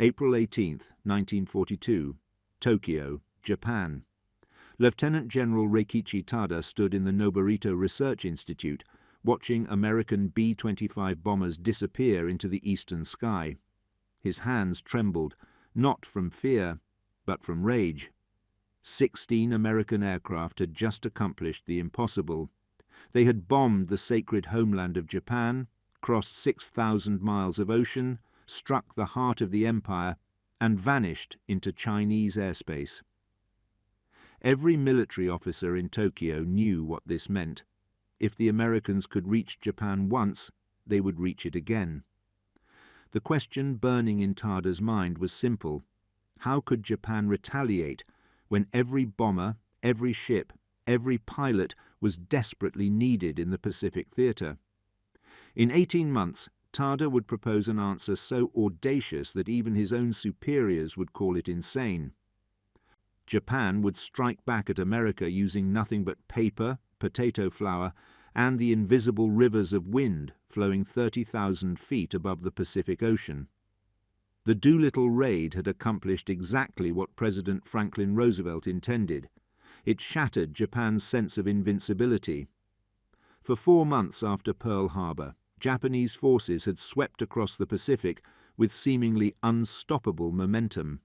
April 18, 1942, Tokyo, Japan. Lieutenant General Reikichi Tada stood in the Noborito Research Institute, watching American B-25 bombers disappear into the eastern sky. His hands trembled, not from fear, but from rage. 16 American aircraft had just accomplished the impossible. They had bombed the sacred homeland of Japan, crossed 6,000 miles of ocean, struck the heart of the empire, and vanished into Chinese airspace. Every military officer in Tokyo knew what this meant. If the Americans could reach Japan once, they would reach it again. The question burning in Tada's mind was simple. How could Japan retaliate when every bomber, every ship, every pilot was desperately needed in the Pacific theater? In 18 months, Tada would propose an answer so audacious that even his own superiors would call it insane. Japan would strike back at America using nothing but paper, potato flour, and the invisible rivers of wind flowing 30,000 feet above the Pacific Ocean. The Doolittle Raid had accomplished exactly what President Franklin Roosevelt intended. It shattered Japan's sense of invincibility. For 4 months after Pearl Harbor, Japanese forces had swept across the Pacific with seemingly unstoppable momentum.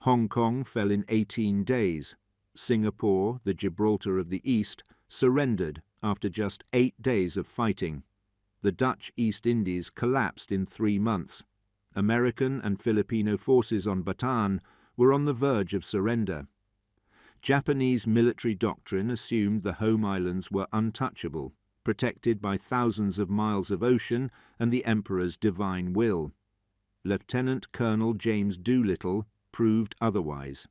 Hong Kong fell in 18 days. Singapore, the Gibraltar of the East, surrendered after just 8 days of fighting. The Dutch East Indies collapsed in 3 months. American and Filipino forces on Bataan were on the verge of surrender. Japanese military doctrine assumed the home islands were untouchable, protected by thousands of miles of ocean and the Emperor's divine will. Lieutenant Colonel James Doolittle proved otherwise.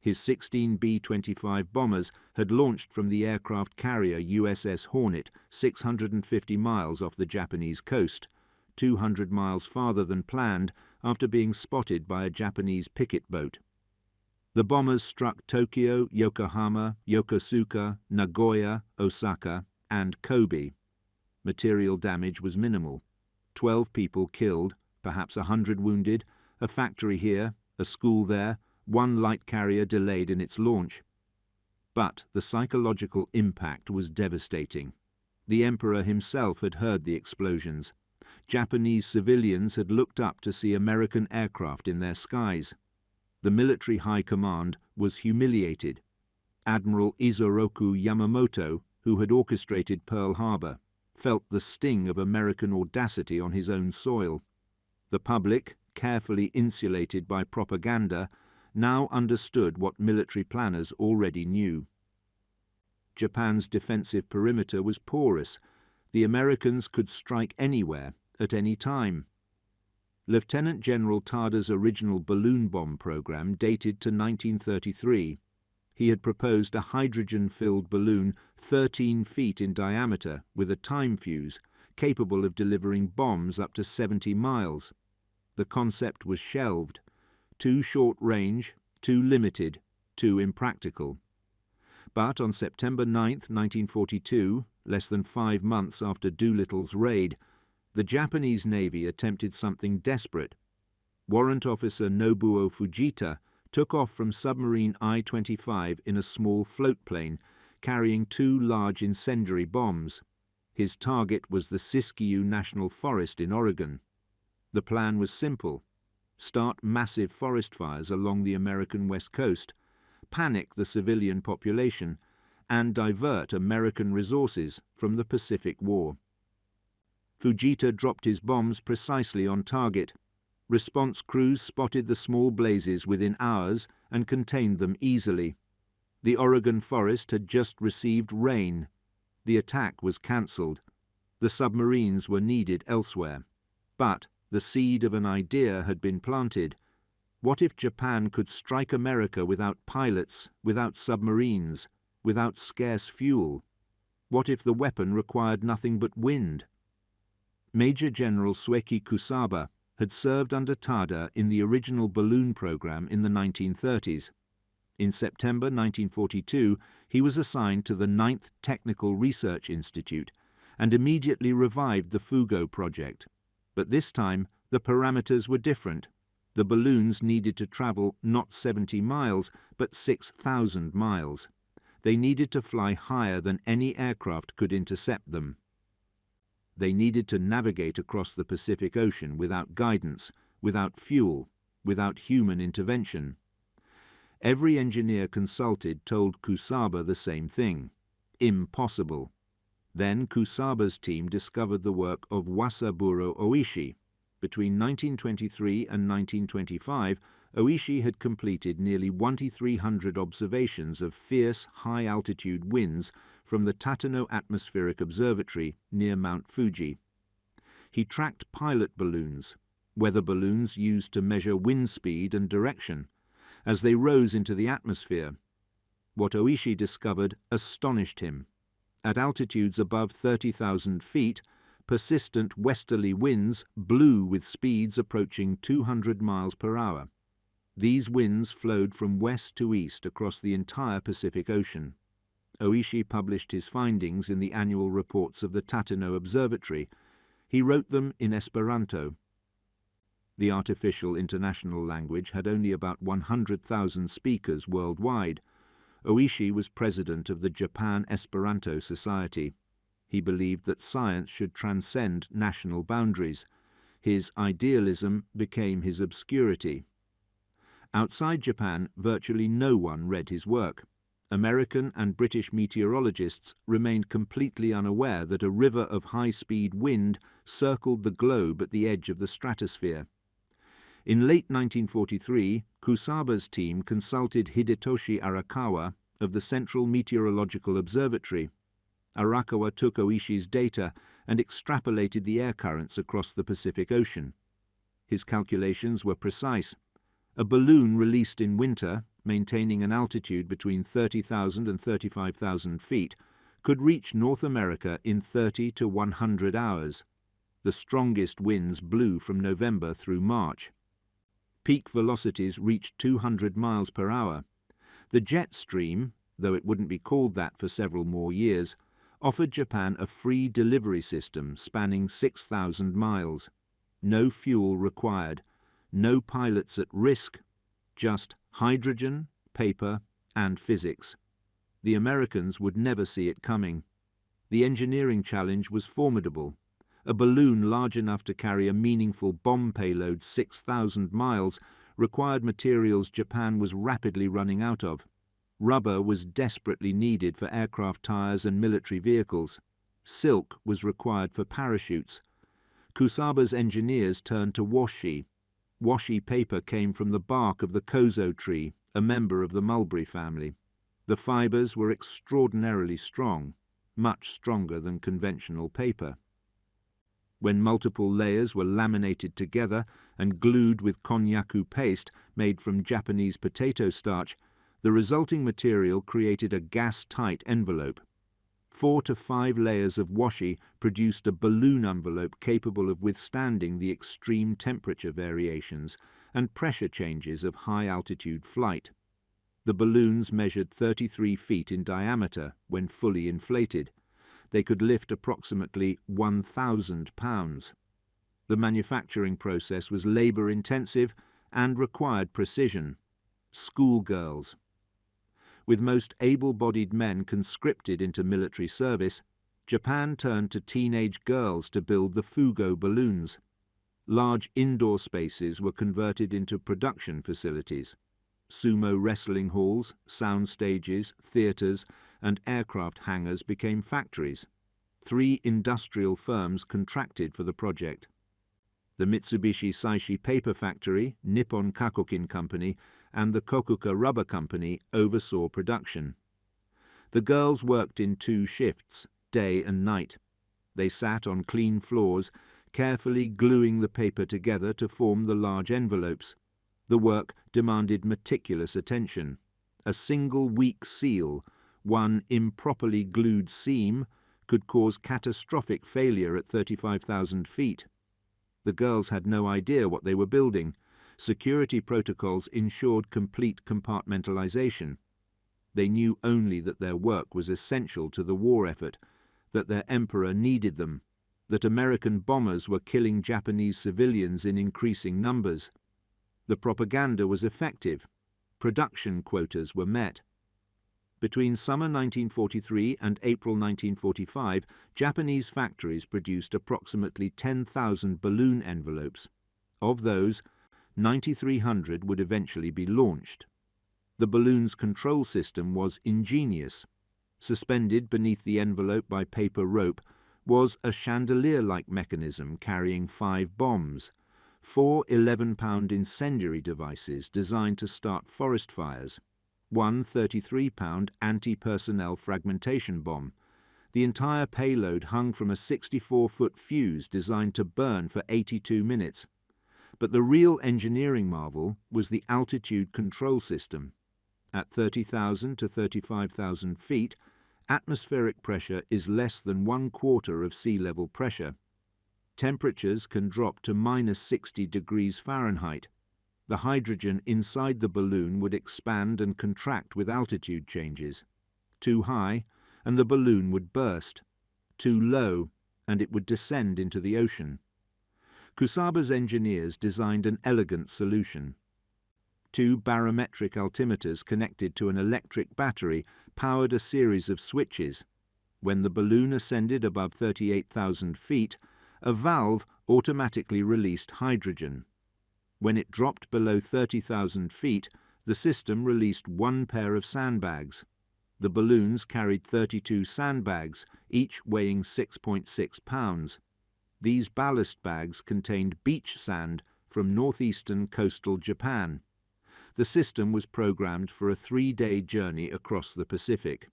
His 16 B-25 bombers had launched from the aircraft carrier USS Hornet 650 miles off the Japanese coast, 200 miles farther than planned after being spotted by a Japanese picket boat. The bombers struck Tokyo, Yokohama, Yokosuka, Nagoya, Osaka, and Kobe. Material damage was minimal. 12 people killed, perhaps 100 wounded, a factory here, a school there, 1 light carrier delayed in its launch. But the psychological impact was devastating. The Emperor himself had heard the explosions. Japanese civilians had looked up to see American aircraft in their skies. The military high command was humiliated. Admiral Isoroku Yamamoto, who had orchestrated Pearl Harbor, felt the sting of American audacity on his own soil. The public, carefully insulated by propaganda, now understood what military planners already knew. Japan's defensive perimeter was porous. The Americans could strike anywhere, at any time. Lieutenant General Tada's original balloon bomb program dated to 1933. He had proposed a hydrogen-filled balloon 13 feet in diameter with a time fuse, capable of delivering bombs up to 70 miles. The concept was shelved. Too short range, too limited, too impractical. But on September 9, 1942, less than 5 months after Doolittle's raid, the Japanese Navy attempted something desperate. Warrant Officer Nobuo Fujita took off from submarine I-25 in a small float plane, carrying 2 large incendiary bombs. His target was the Siskiyou National Forest in Oregon. The plan was simple. Start massive forest fires along the American West Coast, panic the civilian population, and divert American resources from the Pacific War. Fujita dropped his bombs precisely on target. Response crews spotted the small blazes within hours and contained them easily. The Oregon forest had just received rain. The attack was cancelled. The submarines were needed elsewhere. But the seed of an idea had been planted. What if Japan could strike America without pilots, without submarines, without scarce fuel? What if the weapon required nothing but wind? Major General Sueki Kusaba had served under Tada in the original balloon program in the 1930s. In September 1942, he was assigned to the 9th Technical Research Institute and immediately revived the Fugo project. But this time, The parameters were different. The balloons needed to travel not 70 miles, but 6,000 miles. They needed to fly higher than any aircraft could intercept them. They needed to navigate across the Pacific Ocean without guidance, without fuel, without human intervention. Every engineer consulted told Kusaba the same thing: impossible. Then Kusaba's team discovered the work of Wasaburo Oishi. Between 1923 and 1925, Oishi had completed nearly 1,300 observations of fierce, high-altitude winds from the Tateno Atmospheric Observatory near Mount Fuji. He tracked pilot balloons, weather balloons used to measure wind speed and direction, as they rose into the atmosphere. What Oishi discovered astonished him. At altitudes above 30,000 feet, persistent westerly winds blew with speeds approaching 200 miles per hour. These winds flowed from west to east across the entire Pacific Ocean. Oishi published his findings in the annual reports of the Tateno Observatory. He wrote them in Esperanto. The artificial international language had only about 100,000 speakers worldwide. Oishi was president of the Japan Esperanto Society. He believed that science should transcend national boundaries. His idealism became his obscurity. Outside Japan, virtually no one read his work. American and British meteorologists remained completely unaware that a river of high-speed wind circled the globe at the edge of the stratosphere. In late 1943, Kusaba's team consulted Hidetoshi Arakawa of the Central Meteorological Observatory. Arakawa took Oishi's data and extrapolated the air currents across the Pacific Ocean. His calculations were precise. A balloon released in winter, maintaining an altitude between 30,000 and 35,000 feet, could reach North America in 30 to 100 hours. The strongest winds blew from November through March. Peak velocities reached 200 miles per hour. The jet stream, though it wouldn't be called that for several more years, offered Japan a free delivery system spanning 6,000 miles. No fuel required, no pilots at risk, just hydrogen, paper, and physics. The Americans would never see it coming. The engineering challenge was formidable. A balloon large enough to carry a meaningful bomb payload 6,000 miles required materials Japan was rapidly running out of. Rubber was desperately needed for aircraft tires and military vehicles. Silk was required for parachutes. Kusaba's engineers turned to washi. Washi paper came from the bark of the kozo tree, a member of the mulberry family. The fibers were extraordinarily strong, much stronger than conventional paper. When multiple layers were laminated together and glued with konnyaku paste made from Japanese potato starch, the resulting material created a gas-tight envelope. 4 to 5 layers of washi produced a balloon envelope capable of withstanding the extreme temperature variations and pressure changes of high-altitude flight. The balloons measured 33 feet in diameter when fully inflated. They could lift approximately 1,000 pounds. The manufacturing process was labor-intensive and required precision. Schoolgirls. With most able-bodied men conscripted into military service, Japan turned to teenage girls to build the Fugo balloons. Large indoor spaces were converted into production facilities. Sumo wrestling halls, sound stages, theatres, and aircraft hangars became factories. 3 industrial firms contracted for the project. The Mitsubishi Saishi Paper Factory, Nippon Kakokin Company, and the Kokuka Rubber Company oversaw production. The girls worked in 2 shifts, day and night. They sat on clean floors, carefully gluing the paper together to form the large envelopes. The work demanded meticulous attention. A single weak seal, one improperly glued seam, could cause catastrophic failure at 35,000 feet. The girls had no idea what they were building. Security protocols ensured complete compartmentalization. They knew only that their work was essential to the war effort, that their emperor needed them. that American bombers were killing Japanese civilians in increasing numbers. The propaganda was effective. Production quotas were met. Between summer 1943 and April 1945, Japanese factories produced approximately 10,000 balloon envelopes. Of those, 9,300 would eventually be launched. The balloon's control system was ingenious. Suspended beneath the envelope by paper rope was a chandelier-like mechanism carrying 5 bombs, 4 11-pound incendiary devices designed to start forest fires, 1 33-pound anti-personnel fragmentation bomb. The entire payload hung from a 64-foot fuse designed to burn for 82 minutes. But the real engineering marvel was the altitude control system. At 30,000 to 35,000 feet, atmospheric pressure is less than 1/4 of sea level pressure. Temperatures can drop to -60 degrees Fahrenheit. The hydrogen inside the balloon would expand and contract with altitude changes. Too high, and the balloon would burst. Too low, and it would descend into the ocean. Kusaba's engineers designed an elegant solution. 2 barometric altimeters connected to an electric battery powered a series of switches. When the balloon ascended above 38,000 feet, a valve automatically released hydrogen. When it dropped below 30,000 feet, the system released 1 pair of sandbags. The balloons carried 32 sandbags, each weighing 6.6 pounds. These ballast bags contained beach sand from northeastern coastal Japan. The system was programmed for a 3-day journey across the Pacific.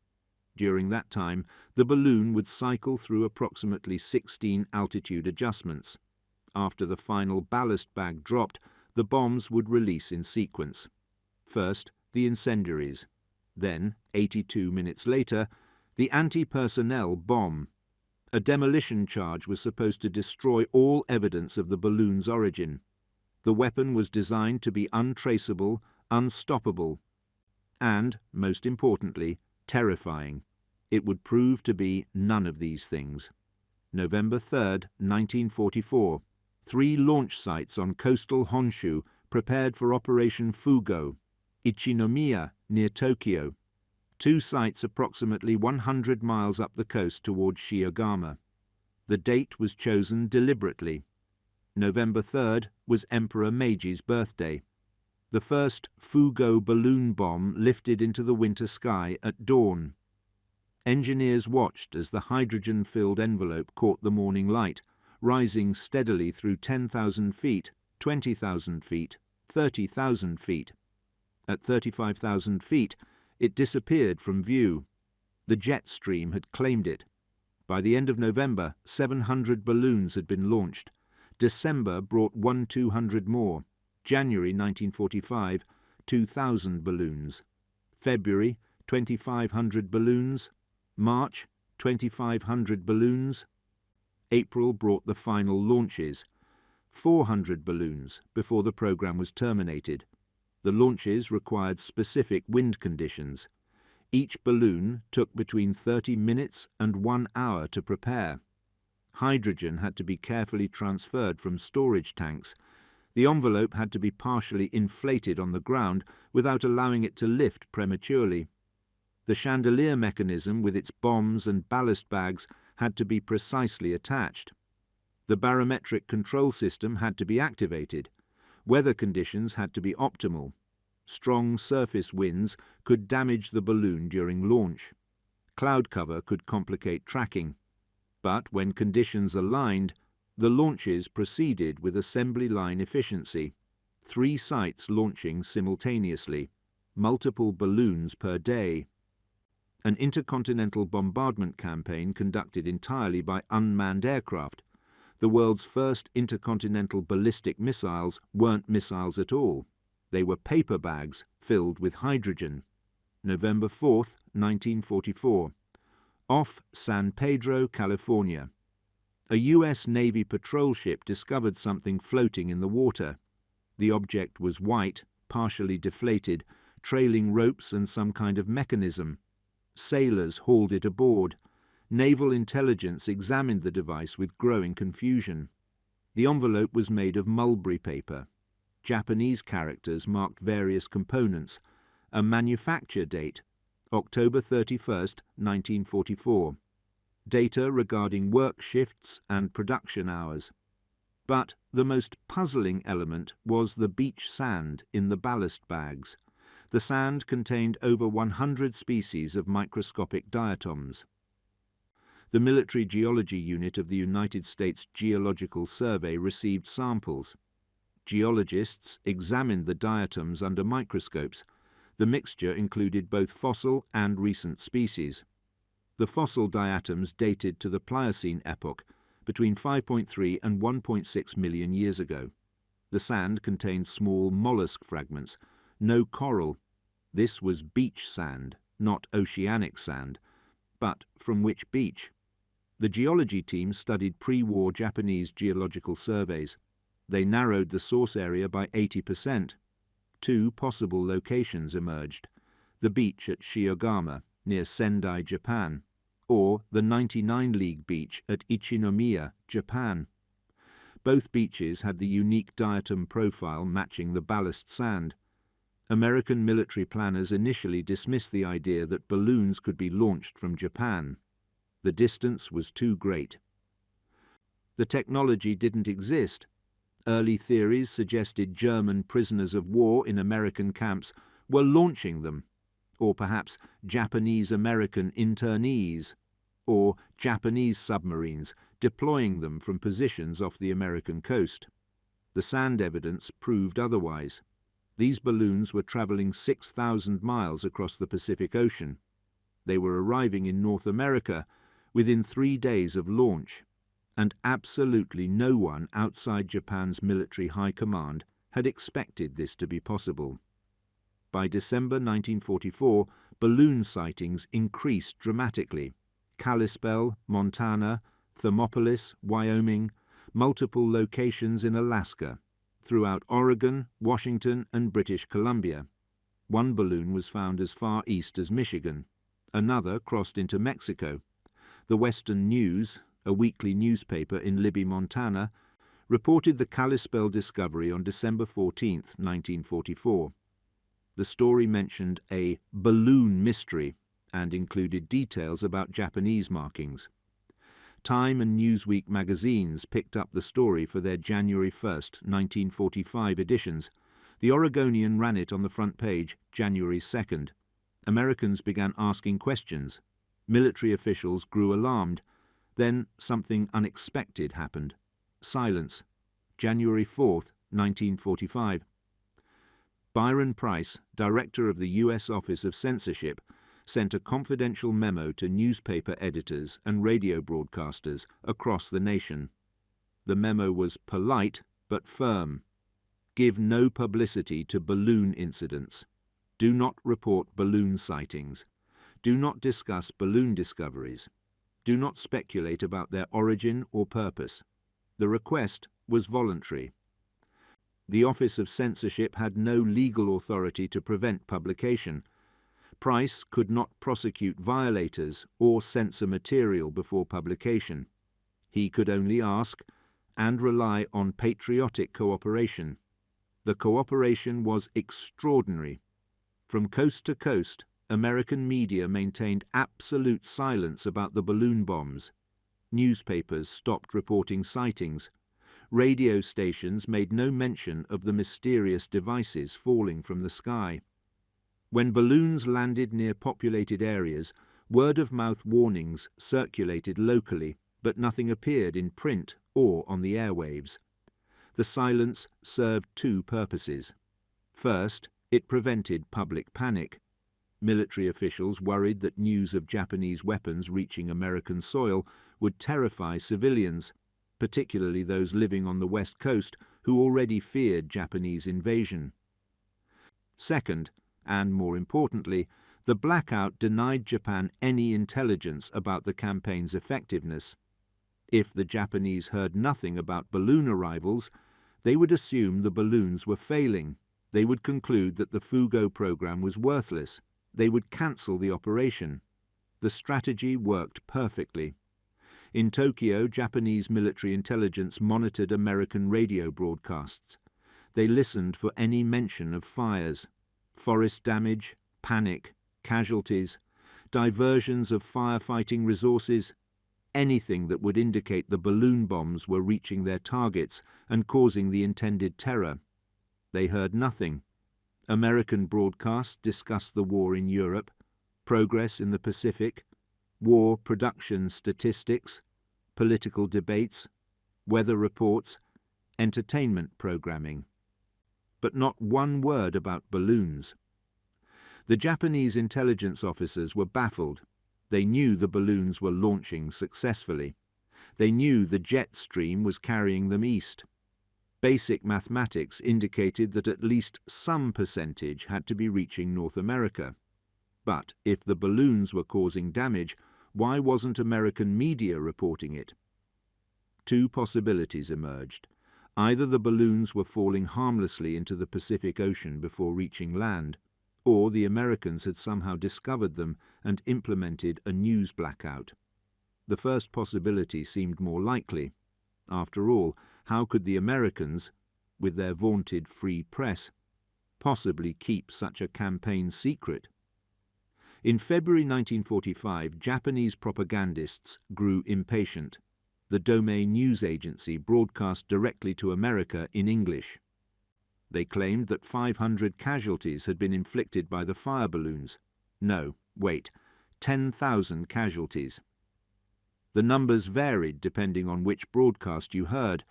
During that time, the balloon would cycle through approximately 16 altitude adjustments. After the final ballast bag dropped, the bombs would release in sequence. First, the incendiaries. Then, 82 minutes later, the anti-personnel bomb. A demolition charge was supposed to destroy all evidence of the balloon's origin. The weapon was designed to be untraceable, unstoppable, and, most importantly, terrifying. It would prove to be none of these things. November 3, 1944. 3 launch sites on coastal Honshu prepared for Operation Fugo, Ichinomiya near Tokyo. 2 sites approximately 100 miles up the coast toward Shiogama. The date was chosen deliberately. November 3rd was Emperor Meiji's birthday. The first Fugo balloon bomb lifted into the winter sky at dawn. Engineers watched as the hydrogen-filled envelope caught the morning light, rising steadily through 10,000 feet, 20,000 feet, 30,000 feet. At 35,000 feet, it disappeared from view. The jet stream had claimed it. By the end of November, 700 balloons had been launched. December brought 1,200 more. January 1945, 2,000 balloons. February, 2,500 balloons. March, 2,500 balloons. April brought the final launches, 400 balloons, before the program was terminated. The launches required specific wind conditions. Each balloon took between 30 minutes and 1 hour to prepare. Hydrogen had to be carefully transferred from storage tanks. The envelope had to be partially inflated on the ground without allowing it to lift prematurely. The chandelier mechanism with its bombs and ballast bags had to be precisely attached. The barometric control system had to be activated. Weather conditions had to be optimal. Strong surface winds could damage the balloon during launch. Cloud cover could complicate tracking. But when conditions aligned, the launches proceeded with assembly line efficiency. 3 sites launching simultaneously, multiple balloons per day. An intercontinental bombardment campaign conducted entirely by unmanned aircraft. The world's first intercontinental ballistic missiles weren't missiles at all. They were paper bags filled with hydrogen. November 4, 1944. Off San Pedro, California. A U.S. Navy patrol ship discovered something floating in the water. The object was white, partially deflated, trailing ropes and some kind of mechanism. Sailors hauled it aboard. Naval intelligence examined the device with growing confusion. The envelope was made of mulberry paper. Japanese characters marked various components. A manufacture date, October 31st, 1944. Data regarding work shifts and production hours. But the most puzzling element was the beach sand in the ballast bags. The sand contained over 100 species of microscopic diatoms. The Military Geology Unit of the United States Geological Survey received samples. Geologists examined the diatoms under microscopes. The mixture included both fossil and recent species. The fossil diatoms dated to the Pliocene epoch, between 5.3 and 1.6 million years ago. The sand contained small mollusk fragments, no coral. This was beach sand, not oceanic sand. But from which beach? The geology team studied pre-war Japanese geological surveys. They narrowed the source area by 80%. 2 possible locations emerged: the beach at Shiogama, near Sendai, Japan, or the 99 League beach at Ichinomiya, Japan. Both beaches had the unique diatom profile matching the ballast sand. American military planners initially dismissed the idea that balloons could be launched from Japan. The distance was too great. The technology didn't exist. Early theories suggested German prisoners of war in American camps were launching them, or perhaps Japanese-American internees, or Japanese submarines deploying them from positions off the American coast. The sand evidence proved otherwise. These balloons were traveling 6,000 miles across the Pacific Ocean. They were arriving in North America within 3 days of launch, and absolutely no one outside Japan's military high command had expected this to be possible. By December 1944, balloon sightings increased dramatically. Kalispell, Montana, Thermopolis, Wyoming, multiple locations in Alaska, throughout Oregon, Washington, and British Columbia. One balloon was found as far east as Michigan. Another crossed into Mexico. The Western News, a weekly newspaper in Libby, Montana, reported the Kalispell discovery on December 14, 1944. The story mentioned a balloon mystery and included details about Japanese markings. Time and Newsweek magazines picked up the story for their January 1, 1945 editions. The Oregonian ran it on the front page January 2nd. Americans began asking questions. Military officials grew alarmed. Then something unexpected happened. Silence. January 4, 1945. Byron Price, director of the U.S. Office of Censorship, sent a confidential memo to newspaper editors and radio broadcasters across the nation. The memo was polite but firm. Give no publicity to balloon incidents. Do not report balloon sightings. Do not discuss balloon discoveries. Do not speculate about their origin or purpose. The request was voluntary. The Office of Censorship had no legal authority to prevent publication. Price could not prosecute violators or censor material before publication. He could only ask and rely on patriotic cooperation. The cooperation was extraordinary. From coast to coast, American media maintained absolute silence about the balloon bombs. Newspapers stopped reporting sightings. Radio stations made no mention of the mysterious devices falling from the sky. When balloons landed near populated areas, word-of-mouth warnings circulated locally, but nothing appeared in print or on the airwaves. The silence served 2 purposes. First, it prevented public panic. Military officials worried that news of Japanese weapons reaching American soil would terrify civilians, particularly those living on the West Coast who already feared Japanese invasion. Second, and more importantly, the blackout denied Japan any intelligence about the campaign's effectiveness. If the Japanese heard nothing about balloon arrivals, they would assume the balloons were failing. They would conclude that the Fugo program was worthless. They would cancel the operation. The strategy worked perfectly. In Tokyo, Japanese military intelligence monitored American radio broadcasts. They listened for any mention of fires, forest damage, panic, casualties, diversions of firefighting resources, anything that would indicate the balloon bombs were reaching their targets and causing the intended terror. They heard nothing. American broadcasts discussed the war in Europe, progress in the Pacific, war production statistics, political debates, weather reports, entertainment programming. But not one word about balloons. The Japanese intelligence officers were baffled. They knew the balloons were launching successfully. They knew the jet stream was carrying them east. Basic mathematics indicated that at least some percentage had to be reaching North America. But if the balloons were causing damage, why wasn't American media reporting it? Two possibilities emerged. Either the balloons were falling harmlessly into the Pacific Ocean before reaching land, or the Americans had somehow discovered them and implemented a news blackout. The first possibility seemed more likely. After all, how could the Americans, with their vaunted free press, possibly keep such a campaign secret? In February 1945, Japanese propagandists grew impatient. The Domei news agency broadcast directly to America in English. They claimed that 500 casualties had been inflicted by the fire balloons. No, wait, 10,000 casualties. The numbers varied depending on which broadcast you heard.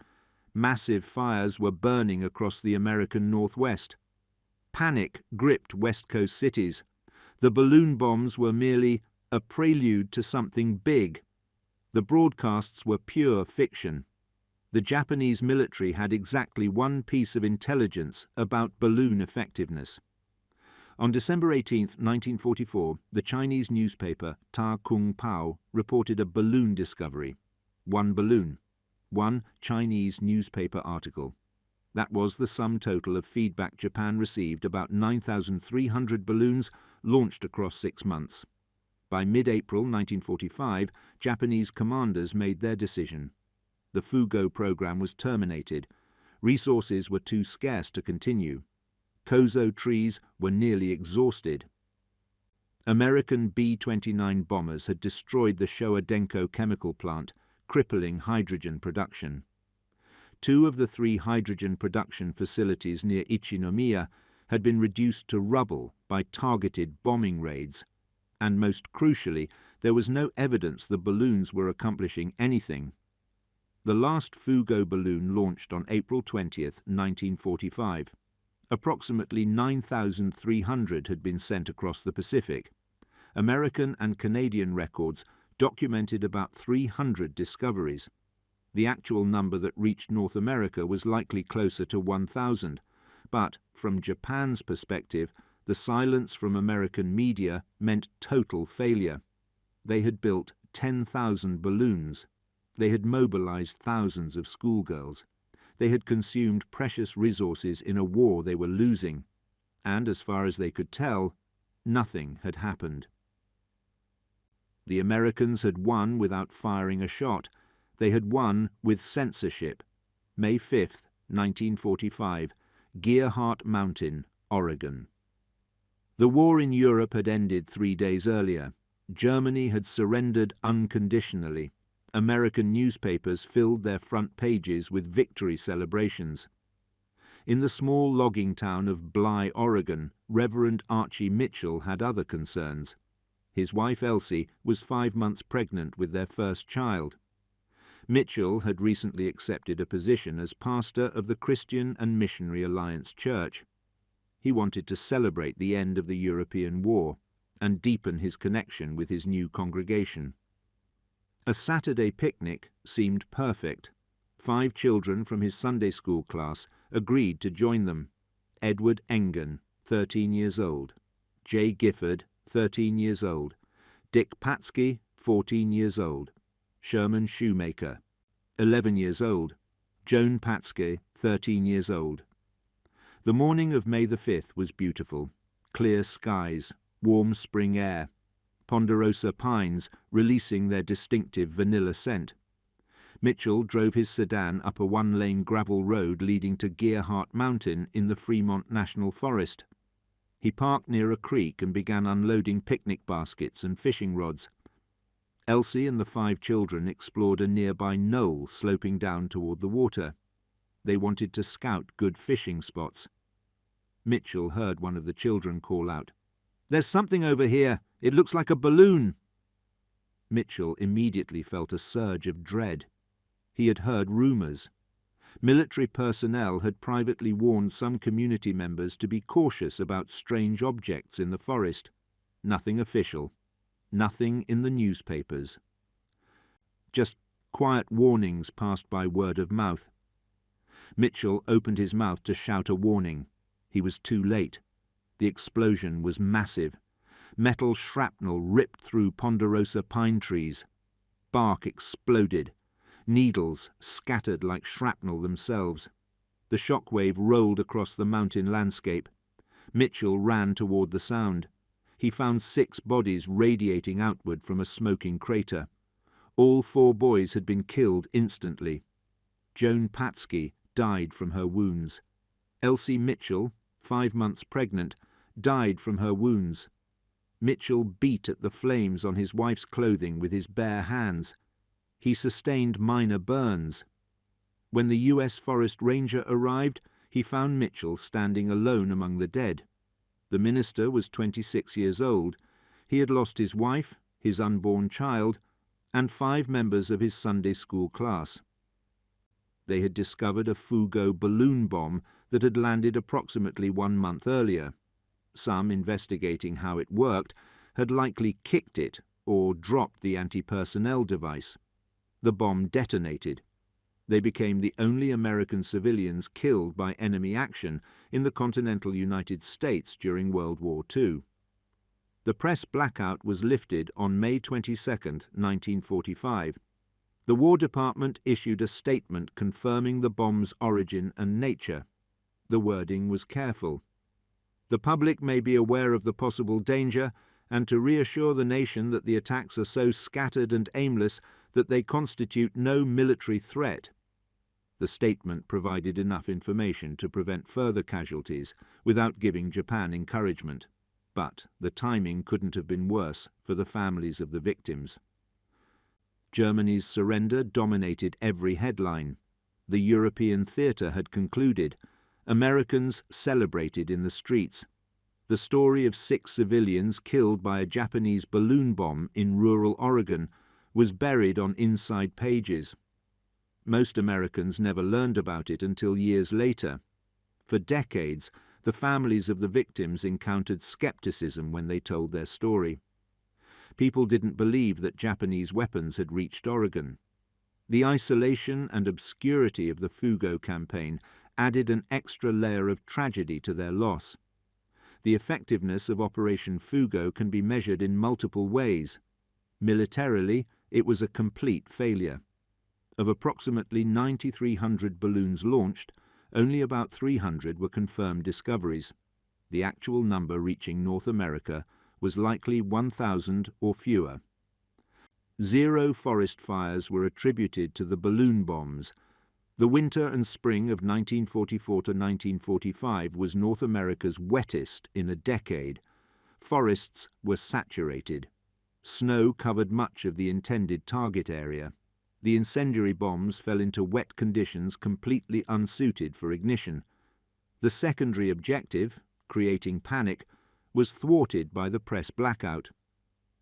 Massive fires were burning across the American Northwest. Panic gripped West Coast cities. The balloon bombs were merely a prelude to something big. The broadcasts were pure fiction. The Japanese military had exactly one piece of intelligence about balloon effectiveness. On December 18, 1944, the Chinese newspaper Ta Kung Pao reported a balloon discovery. One balloon. One Chinese newspaper article. That was the sum total of feedback Japan received about 9,300 balloons launched across 6 months. By mid-April 1945, Japanese commanders made their decision. The Fugo program was terminated. Resources were too scarce to continue. Kozo trees were nearly exhausted. American B-29 bombers had destroyed the Showa Denko chemical plant, crippling hydrogen production. 2 of the 3 hydrogen production facilities near Ichinomiya had been reduced to rubble by targeted bombing raids, and most crucially, there was no evidence the balloons were accomplishing anything. The last Fugo balloon launched on April 20, 1945. Approximately 9,300 had been sent across the Pacific. American and Canadian records documented about 300 discoveries. The actual number that reached North America was likely closer to 1,000, but from Japan's perspective, the silence from American media meant total failure. They had built 10,000 balloons. They had mobilized thousands of schoolgirls. They had consumed precious resources in a war they were losing. And as far as they could tell, nothing had happened. The Americans had won without firing a shot. They had won with censorship. May 5, 1945, Gearhart Mountain, Oregon. The war in Europe had ended 3 days earlier. Germany had surrendered unconditionally. American newspapers filled their front pages with victory celebrations. In the small logging town of Bly, Oregon, Reverend Archie Mitchell had other concerns. His wife Elsie was 5 months pregnant with their first child. Mitchell had recently accepted a position as pastor of the Christian and Missionary Alliance Church. He wanted to celebrate the end of the European War and deepen his connection with his new congregation. A Saturday picnic seemed perfect. 5 children from his Sunday school class agreed to join them. Edward Engen, 13 years old. Jay Gifford, 13 years old. Dick Patsky, 14 years old. Sherman Shoemaker, 11 years old. Joan Patsky, 13 years old. The morning of May the 5th was beautiful. Clear skies, warm spring air. ponderosa pines releasing their distinctive vanilla scent. Mitchell drove his sedan up a one-lane gravel road leading to Gearhart Mountain in the Fremont National Forest. He parked near a creek and began unloading picnic baskets and fishing rods. Elsie and the 5 children explored a nearby knoll sloping down toward the water. They wanted to scout good fishing spots. Mitchell heard one of the children call out, "There's something over here. It looks like a balloon." Mitchell immediately felt a surge of dread. He had heard rumors. Military personnel had privately warned some community members to be cautious about strange objects in the forest. Nothing official. Nothing in the newspapers. Just quiet warnings passed by word of mouth. Mitchell opened his mouth to shout a warning. He was too late. The explosion was massive. Metal shrapnel ripped through ponderosa pine trees. Bark exploded. Needles scattered like shrapnel themselves. The shockwave rolled across the mountain landscape. Mitchell ran toward the sound. He found 6 bodies radiating outward from a smoking crater. All 4 boys had been killed instantly. Joan Patsky died from her wounds. Elsie Mitchell, 5 months pregnant, died from her wounds. Mitchell beat at the flames on his wife's clothing with his bare hands. He sustained minor burns. When the U.S. Forest Ranger arrived, he found Mitchell standing alone among the dead. The minister was 26 years old. He had lost his wife, his unborn child, and 5 members of his Sunday school class. They had discovered a Fugo balloon bomb that had landed approximately 1 month earlier. Some investigating how it worked had likely kicked it or dropped the anti-personnel device. The bomb detonated. They became the only American civilians killed by enemy action in the continental United States during World War II. The press blackout was lifted on May 22, 1945. The War Department issued a statement confirming the bomb's origin and nature. The wording was careful. The public may be aware of the possible danger, and to reassure the nation that the attacks are so scattered and aimless that they constitute no military threat. The statement provided enough information to prevent further casualties without giving Japan encouragement. But the timing couldn't have been worse for the families of the victims. Germany's surrender dominated every headline. The European theatre had concluded. Americans celebrated in the streets. The story of 6 civilians killed by a Japanese balloon bomb in rural Oregon was buried on inside pages. Most Americans never learned about it until years later. For decades, the families of the victims encountered skepticism when they told their story. People didn't believe that Japanese weapons had reached Oregon. The isolation and obscurity of the Fugo campaign added an extra layer of tragedy to their loss. The effectiveness of Operation Fugo can be measured in multiple ways. Militarily, it was a complete failure. Of approximately 9,300 balloons launched, only about 300 were confirmed discoveries. The actual number reaching North America was likely 1,000 or fewer. 0 forest fires were attributed to the balloon bombs. The winter and spring of 1944 to 1945 was North America's wettest in a decade. Forests were saturated. Snow covered much of the intended target area. The incendiary bombs fell into wet conditions completely unsuited for ignition. The secondary objective, creating panic, was thwarted by the press blackout.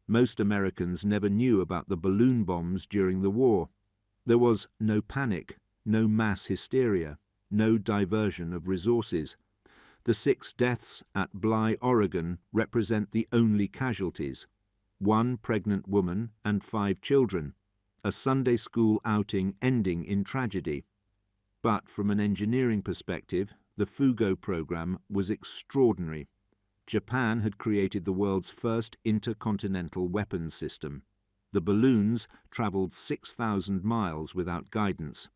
Most Americans never knew about the balloon bombs during the war. There was no panic, no mass hysteria, no diversion of resources. The 6 deaths at Bly, Oregon represent the only casualties: 1 pregnant woman and 5 children, a Sunday school outing ending in tragedy. But from an engineering perspective, the Fugo program was extraordinary. Japan had created the world's first intercontinental weapons system. The balloons traveled 6,000 miles without guidance.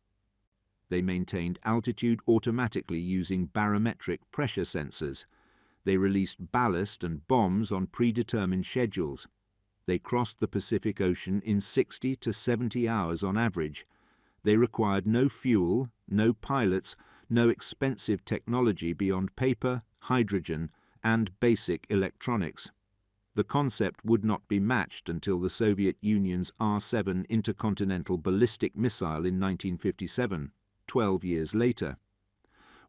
They maintained altitude automatically using barometric pressure sensors. They released ballast and bombs on predetermined schedules. They crossed the Pacific Ocean in 60 to 70 hours on average. They required no fuel, no pilots, no expensive technology beyond paper, hydrogen, and basic electronics. The concept would not be matched until the Soviet Union's R-7 intercontinental ballistic missile in 1957, 12 years later.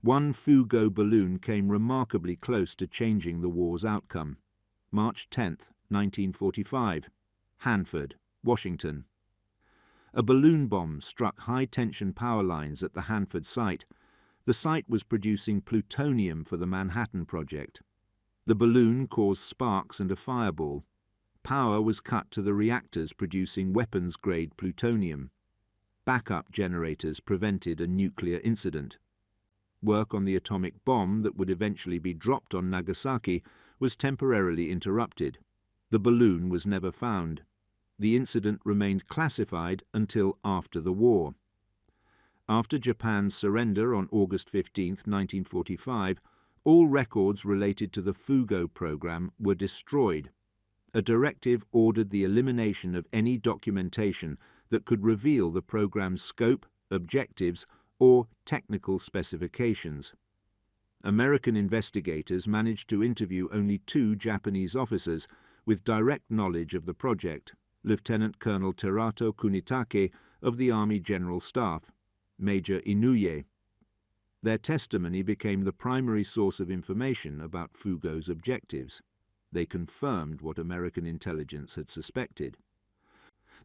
One Fugo balloon came remarkably close to changing the war's outcome. March 10, 1945, Hanford, Washington. A balloon bomb struck high-tension power lines at the Hanford site. The site was producing plutonium for the Manhattan Project. The balloon caused sparks and a fireball. Power was cut to the reactors producing weapons-grade plutonium. Backup generators prevented a nuclear incident. Work on the atomic bomb that would eventually be dropped on Nagasaki was temporarily interrupted. The balloon was never found. The incident remained classified until after the war. After Japan's surrender on August 15, 1945, all records related to the Fugo program were destroyed. A directive ordered the elimination of any documentation that could reveal the program's scope, objectives, or technical specifications. American investigators managed to interview only 2 Japanese officers with direct knowledge of the project, Lieutenant Colonel Terato Kunitake of the Army General Staff, Major Inouye. Their testimony became the primary source of information about Fugo's objectives. They confirmed what American intelligence had suspected.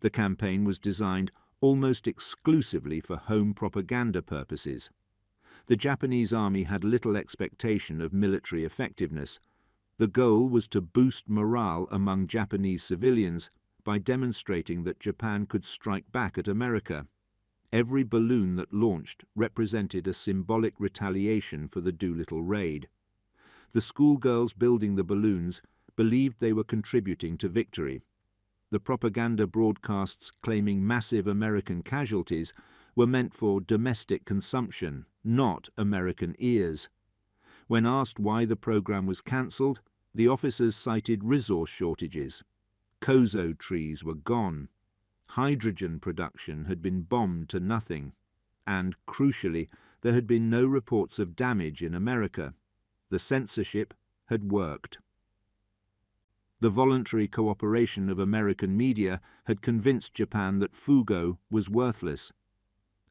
The campaign was designed almost exclusively for home propaganda purposes. The Japanese army had little expectation of military effectiveness. The goal was to boost morale among Japanese civilians by demonstrating that Japan could strike back at America. Every balloon that launched represented a symbolic retaliation for the Doolittle Raid. The schoolgirls building the balloons believed they were contributing to victory. The propaganda broadcasts claiming massive American casualties were meant for domestic consumption, not American ears. When asked why the program was cancelled, the officers cited resource shortages. Kozo trees were gone. Hydrogen production had been bombed to nothing. And, crucially, there had been no reports of damage in America. The censorship had worked. The voluntary cooperation of American media had convinced Japan that Fugo was worthless.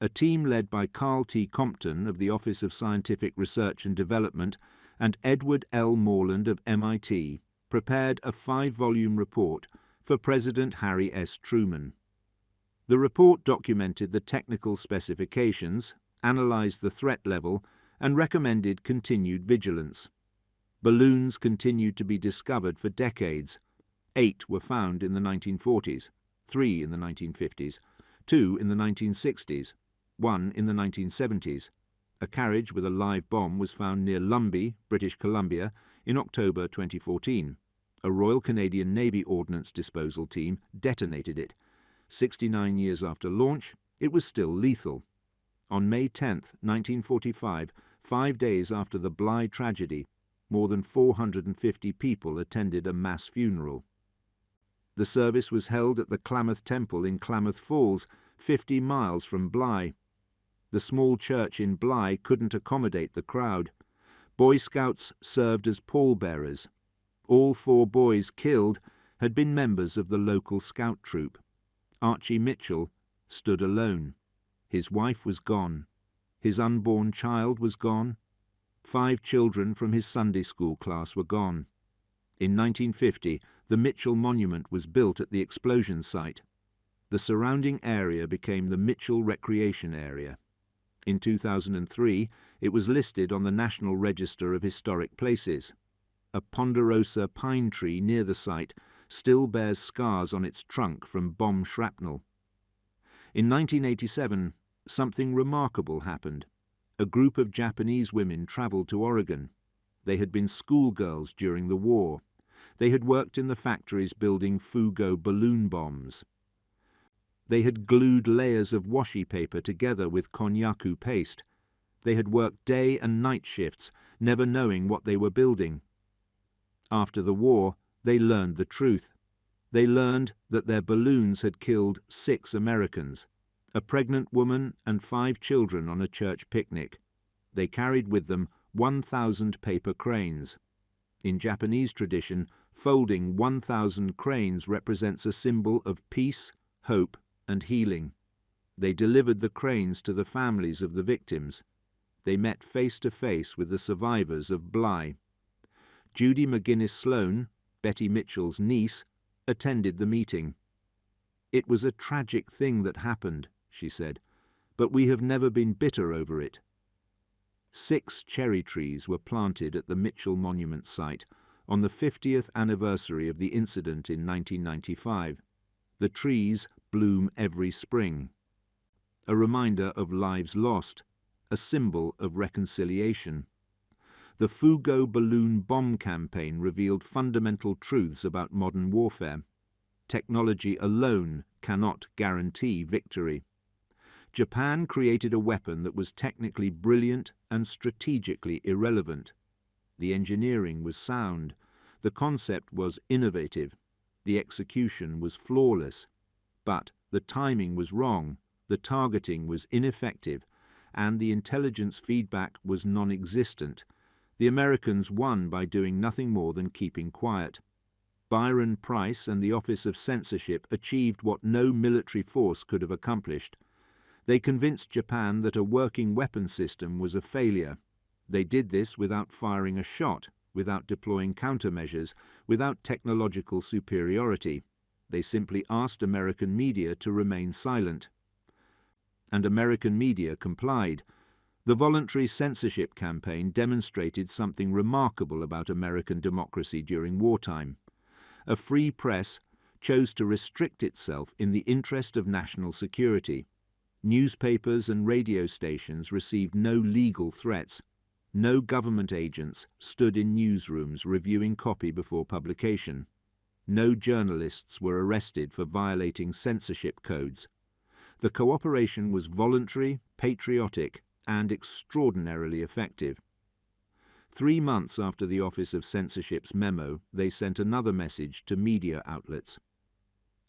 A team led by Carl T. Compton of the Office of Scientific Research and Development and Edward L. Moreland of MIT prepared a 5-volume report for President Harry S. Truman. The report documented the technical specifications, analyzed the threat level, and recommended continued vigilance. Balloons continued to be discovered for decades. 8 were found in the 1940s, 3 in the 1950s, 2 in the 1960s, 1 in the 1970s. A carriage with a live bomb was found near Lumbee, British Columbia, in October 2014. A Royal Canadian Navy Ordnance Disposal team detonated it. 69 years after launch, it was still lethal. On May 10, 1945, 5 days after the Bly tragedy, more than 450 people attended a mass funeral. The service was held at the Klamath Temple in Klamath Falls, 50 miles from Bly. The small church in Bly couldn't accommodate the crowd. Boy Scouts served as pallbearers. All 4 boys killed had been members of the local scout troop. Archie Mitchell stood alone. His wife was gone. His unborn child was gone. 5 children from his Sunday school class were gone. In 1950, the Mitchell Monument was built at the explosion site. The surrounding area became the Mitchell Recreation Area. In 2003, it was listed on the National Register of Historic Places. A ponderosa pine tree near the site still bears scars on its trunk from bomb shrapnel. In 1987, something remarkable happened. A group of Japanese women traveled to Oregon. They had been schoolgirls during the war. They had worked in the factories building Fugo balloon bombs. They had glued layers of washi paper together with konnyaku paste. They had worked day and night shifts, never knowing what they were building. After the war, they learned the truth. They learned that their balloons had killed 6 Americans, a pregnant woman and 5 children on a church picnic. They carried with them 1,000 paper cranes. In Japanese tradition, folding 1,000 cranes represents a symbol of peace, hope, and healing. They delivered the cranes to the families of the victims. They met face to face with the survivors of Bly. Judy McGuinness Sloan, Betty Mitchell's niece, attended the meeting. "It was a tragic thing that happened," she said, "but we have never been bitter over it." 6 cherry trees were planted at the Mitchell Monument site on the 50th anniversary of the incident in 1995. The trees bloom every spring. A reminder of lives lost, a symbol of reconciliation. The Fugo balloon bomb campaign revealed fundamental truths about modern warfare. Technology alone cannot guarantee victory. Japan created a weapon that was technically brilliant and strategically irrelevant. The engineering was sound, the concept was innovative, the execution was flawless, but the timing was wrong, the targeting was ineffective, and the intelligence feedback was non-existent. The Americans won by doing nothing more than keeping quiet. Byron Preiss and the Office of Censorship achieved what no military force could have accomplished. They convinced Japan that a working weapon system was a failure. They did this without firing a shot, without deploying countermeasures, without technological superiority. They simply asked American media to remain silent. And American media complied. The voluntary censorship campaign demonstrated something remarkable about American democracy during wartime. A free press chose to restrict itself in the interest of national security. Newspapers and radio stations received no legal threats. No government agents stood in newsrooms reviewing copy before publication. No journalists were arrested for violating censorship codes. The cooperation was voluntary, patriotic, and extraordinarily effective. 3 months after the Office of Censorship's memo, they sent another message to media outlets.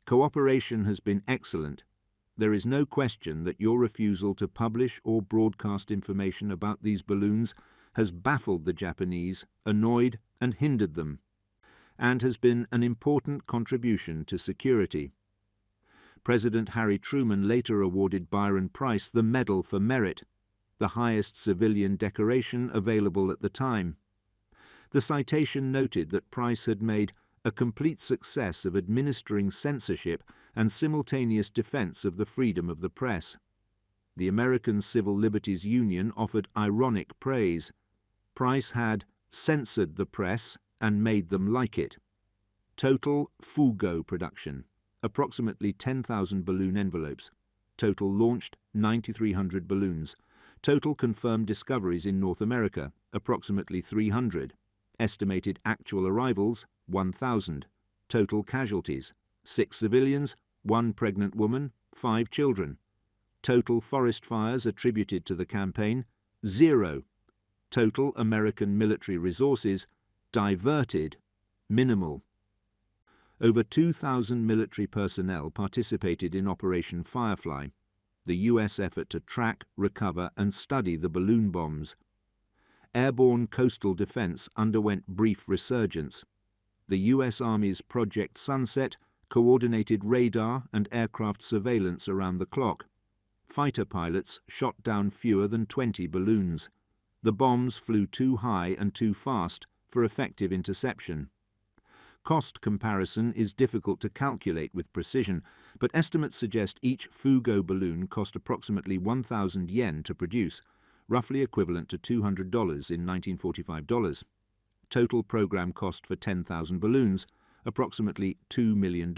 "Cooperation has been excellent. There is no question that your refusal to publish or broadcast information about these balloons has baffled the Japanese, annoyed and hindered them, and has been an important contribution to security." President Harry Truman later awarded Byron Preiss the Medal for Merit, the highest civilian decoration available at the time. The citation noted that Preiss had made a complete success of administering censorship and simultaneous defense of the freedom of the press. The American Civil Liberties Union offered ironic praise. Preiss had censored the press and made them like it. Total Fugo production, approximately 10,000 balloon envelopes. Total launched, 9,300 balloons. Total confirmed discoveries in North America, approximately 300. Estimated actual arrivals, 1,000. Total casualties, 6 civilians, 1 pregnant woman, 5 children. Total forest fires attributed to the campaign, 0. Total American military resources diverted, minimal. Over 2,000 military personnel participated in Operation Firefly, the U.S. effort to track, recover, and study the balloon bombs. Airborne coastal defense underwent brief resurgence. The U.S. Army's Project Sunset coordinated radar and aircraft surveillance around the clock. Fighter pilots shot down fewer than 20 balloons. The bombs flew too high and too fast for effective interception. Cost comparison is difficult to calculate with precision, but estimates suggest each Fugo balloon cost approximately 1,000 yen to produce, roughly equivalent to $200 in 1945 dollars. Total program cost for 10,000 balloons, approximately $2 million.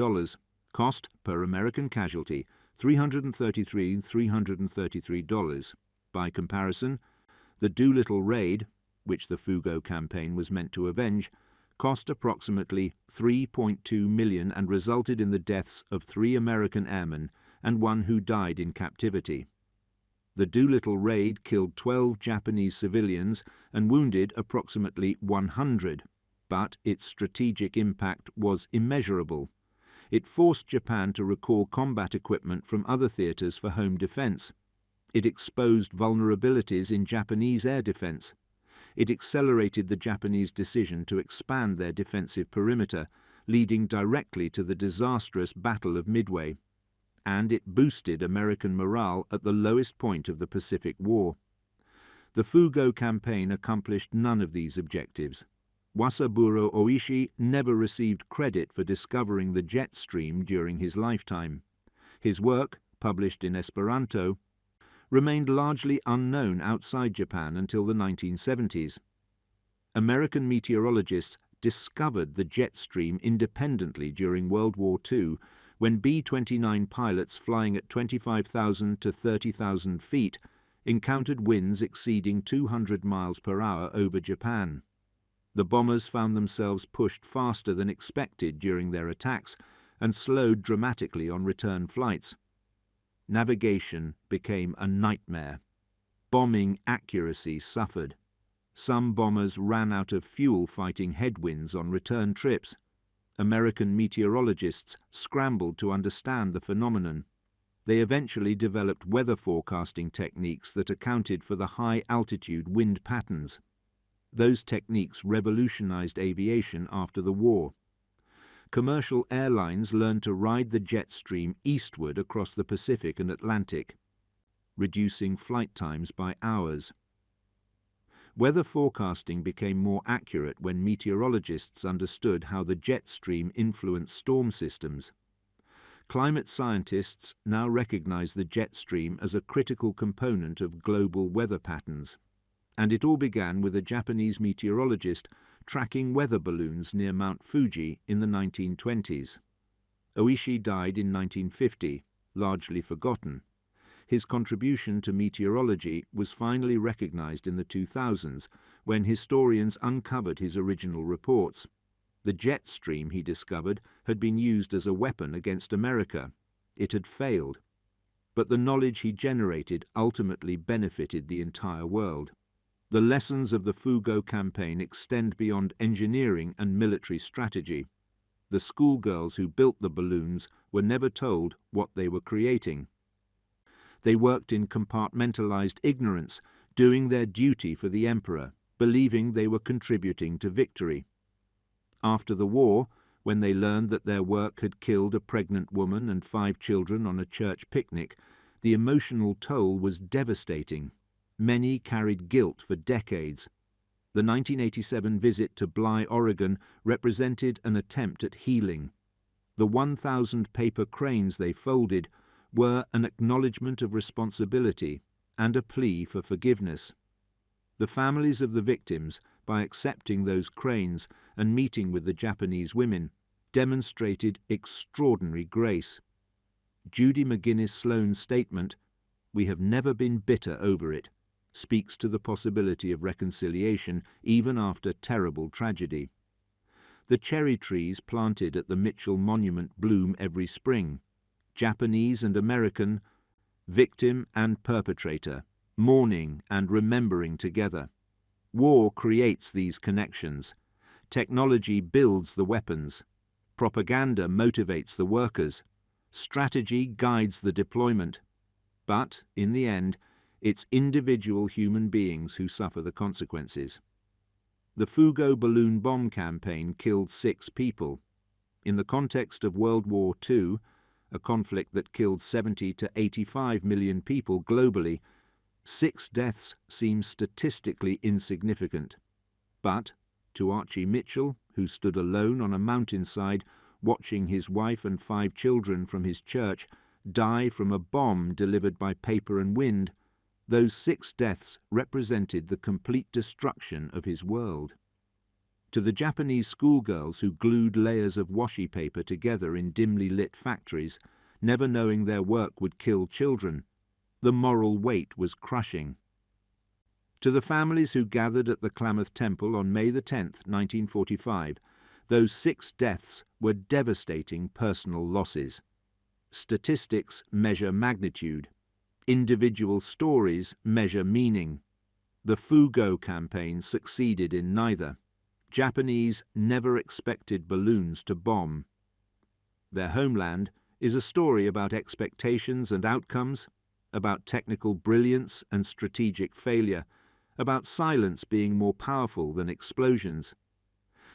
Cost per American casualty, $333. By comparison, the Doolittle Raid, which the Fugo campaign was meant to avenge, cost approximately $3.2 million and resulted in the deaths of 3 American airmen and 1 who died in captivity. The Doolittle Raid killed 12 Japanese civilians and wounded approximately 100, but its strategic impact was immeasurable. It forced Japan to recall combat equipment from other theaters for home defense. It exposed vulnerabilities in Japanese air defense. It accelerated the Japanese decision to expand their defensive perimeter, leading directly to the disastrous Battle of Midway. And it boosted American morale at the lowest point of the Pacific War. The Fugo campaign accomplished none of these objectives. Wasaburo Oishi never received credit for discovering the jet stream during his lifetime. His work, published in Esperanto, remained largely unknown outside Japan until the 1970s. American meteorologists discovered the jet stream independently during World War II, when B-29 pilots flying at 25,000 to 30,000 feet encountered winds exceeding 200 miles per hour over Japan. The bombers found themselves pushed faster than expected during their attacks and slowed dramatically on return flights. Navigation became a nightmare. Bombing accuracy suffered. Some bombers ran out of fuel fighting headwinds on return trips. American meteorologists scrambled to understand the phenomenon. They eventually developed weather forecasting techniques that accounted for the high-altitude wind patterns. Those techniques revolutionized aviation after the war. Commercial airlines learned to ride the jet stream eastward across the Pacific and Atlantic, reducing flight times by hours. Weather forecasting became more accurate when meteorologists understood how the jet stream influenced storm systems. Climate scientists now recognize the jet stream as a critical component of global weather patterns. And it all began with a Japanese meteorologist tracking weather balloons near Mount Fuji in the 1920s. Oishi died in 1950, largely forgotten. His contribution to meteorology was finally recognized in the 2000s, when historians uncovered his original reports. The jet stream, he discovered, had been used as a weapon against America. It had failed. But the knowledge he generated ultimately benefited the entire world. The lessons of the Fugo campaign extend beyond engineering and military strategy. The schoolgirls who built the balloons were never told what they were creating. They worked in compartmentalized ignorance, doing their duty for the emperor, believing they were contributing to victory. After the war, when they learned that their work had killed a pregnant woman and 5 children on a church picnic, the emotional toll was devastating. Many carried guilt for decades. The 1987 visit to Bly, Oregon, represented an attempt at healing. The 1,000 paper cranes they folded were an acknowledgement of responsibility and a plea for forgiveness. The families of the victims, by accepting those cranes and meeting with the Japanese women, demonstrated extraordinary grace. Judy McGuinness Sloan's statement, "We have never been bitter over it," speaks to the possibility of reconciliation even after terrible tragedy. The cherry trees planted at the Mitchell Monument bloom every spring. Japanese and American, victim and perpetrator, mourning and remembering together. War creates these connections. Technology builds the weapons. Propaganda motivates the workers. Strategy guides the deployment. But, in the end, it's individual human beings who suffer the consequences. The Fugo balloon bomb campaign killed 6 people. In the context of World War II, a conflict that killed 70 to 85 million people globally, 6 deaths seem statistically insignificant. But, to Archie Mitchell, who stood alone on a mountainside watching his wife and 5 children from his church die from a bomb delivered by paper and wind, those 6 deaths represented the complete destruction of his world. To the Japanese schoolgirls who glued layers of washi paper together in dimly lit factories, never knowing their work would kill children, the moral weight was crushing. To the families who gathered at the Klamath Temple on May 10, 1945, those 6 deaths were devastating personal losses. Statistics measure magnitude. Individual stories measure meaning. The Fugo campaign succeeded in neither. Japanese never expected balloons to bomb. Their homeland is a story about expectations and outcomes, about technical brilliance and strategic failure, about silence being more powerful than explosions.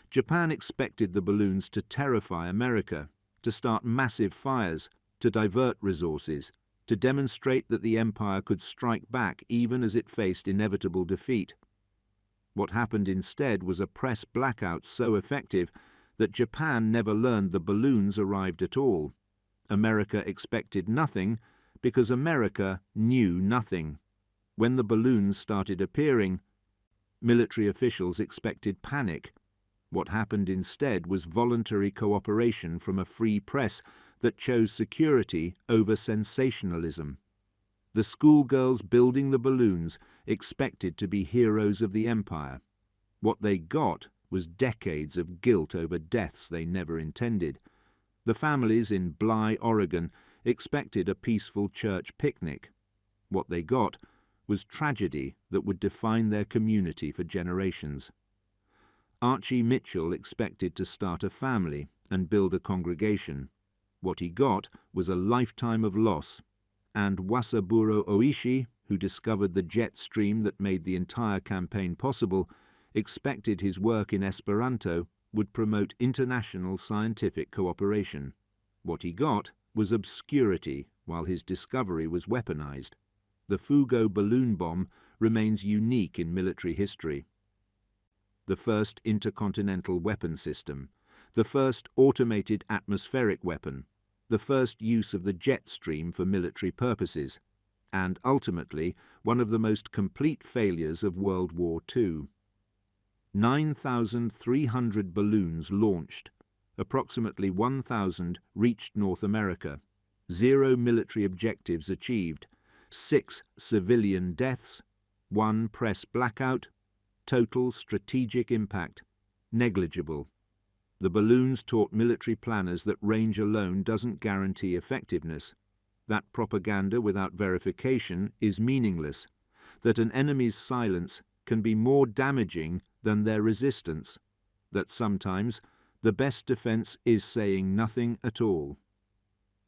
Japan expected the balloons to terrify America, to start massive fires, to divert resources, to demonstrate that the empire could strike back even as it faced inevitable defeat. What happened instead was a press blackout so effective that Japan never learned the balloons arrived at all. America expected nothing because America knew nothing. When the balloons started appearing, military officials expected panic. What happened instead was voluntary cooperation from a free press that chose security over sensationalism. The schoolgirls building the balloons expected to be heroes of the empire. What they got was decades of guilt over deaths they never intended. The families in Bly, Oregon, expected a peaceful church picnic. What they got was tragedy that would define their community for generations. Archie Mitchell expected to start a family and build a congregation. What he got was a lifetime of loss. And Wasaburo Oishi, who discovered the jet stream that made the entire campaign possible, expected his work in Esperanto would promote international scientific cooperation. What he got was obscurity, while his discovery was weaponized. The Fugo balloon bomb remains unique in military history. The first intercontinental weapon system, the first automated atmospheric weapon, the first use of the jet stream for military purposes, and ultimately one of the most complete failures of World War II. 9,300 balloons launched. Approximately 1,000 reached North America. 0 military objectives achieved. 6 civilian deaths. 1 press blackout. Total strategic impact negligible. The balloons taught military planners that range alone doesn't guarantee effectiveness, that propaganda without verification is meaningless, that an enemy's silence can be more damaging than their resistance, that sometimes the best defense is saying nothing at all.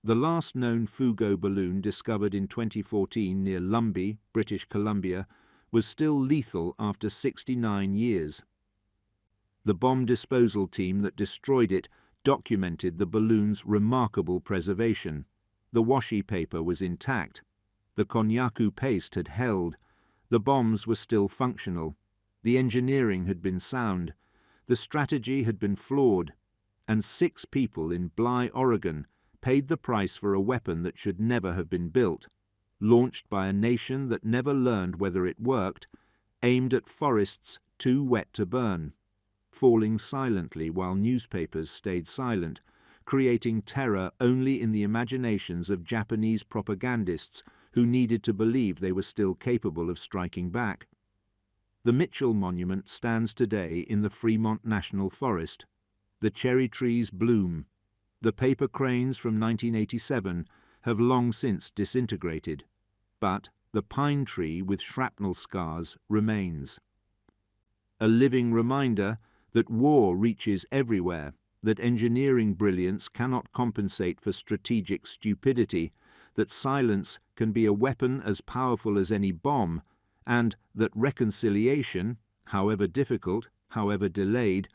The last known Fugo balloon discovered in 2014 near Lumbee, British Columbia, was still lethal after 69 years. The bomb disposal team that destroyed it documented the balloon's remarkable preservation. The washi paper was intact. The konnyaku paste had held. The bombs were still functional. The engineering had been sound. The strategy had been flawed. And 6 people in Bly, Oregon, paid the price for a weapon that should never have been built, launched by a nation that never learned whether it worked, aimed at forests too wet to burn, falling silently while newspapers stayed silent, creating terror only in the imaginations of Japanese propagandists who needed to believe they were still capable of striking back. The Mitchell Monument stands today in the Fremont National Forest. The cherry trees bloom. The paper cranes from 1987 have long since disintegrated, but the pine tree with shrapnel scars remains. A living reminder that war reaches everywhere, that engineering brilliance cannot compensate for strategic stupidity, that silence can be a weapon as powerful as any bomb, and that reconciliation, however difficult, however delayed,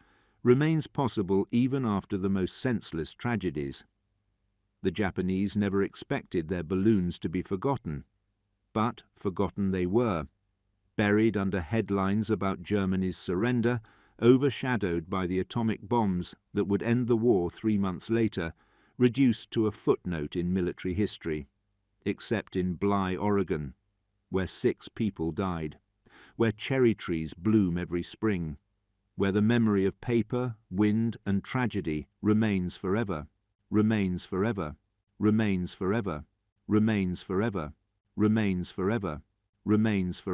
remains possible even after the most senseless tragedies. The Japanese never expected their balloons to be forgotten, but forgotten they were, buried under headlines about Germany's surrender, overshadowed by the atomic bombs that would end the war 3 months later, reduced to a footnote in military history, except in Bly, Oregon, where 6 people died, where cherry trees bloom every spring, where the memory of paper, wind, and tragedy remains forever, remains forever, remains forever, remains forever, remains forever, remains forever.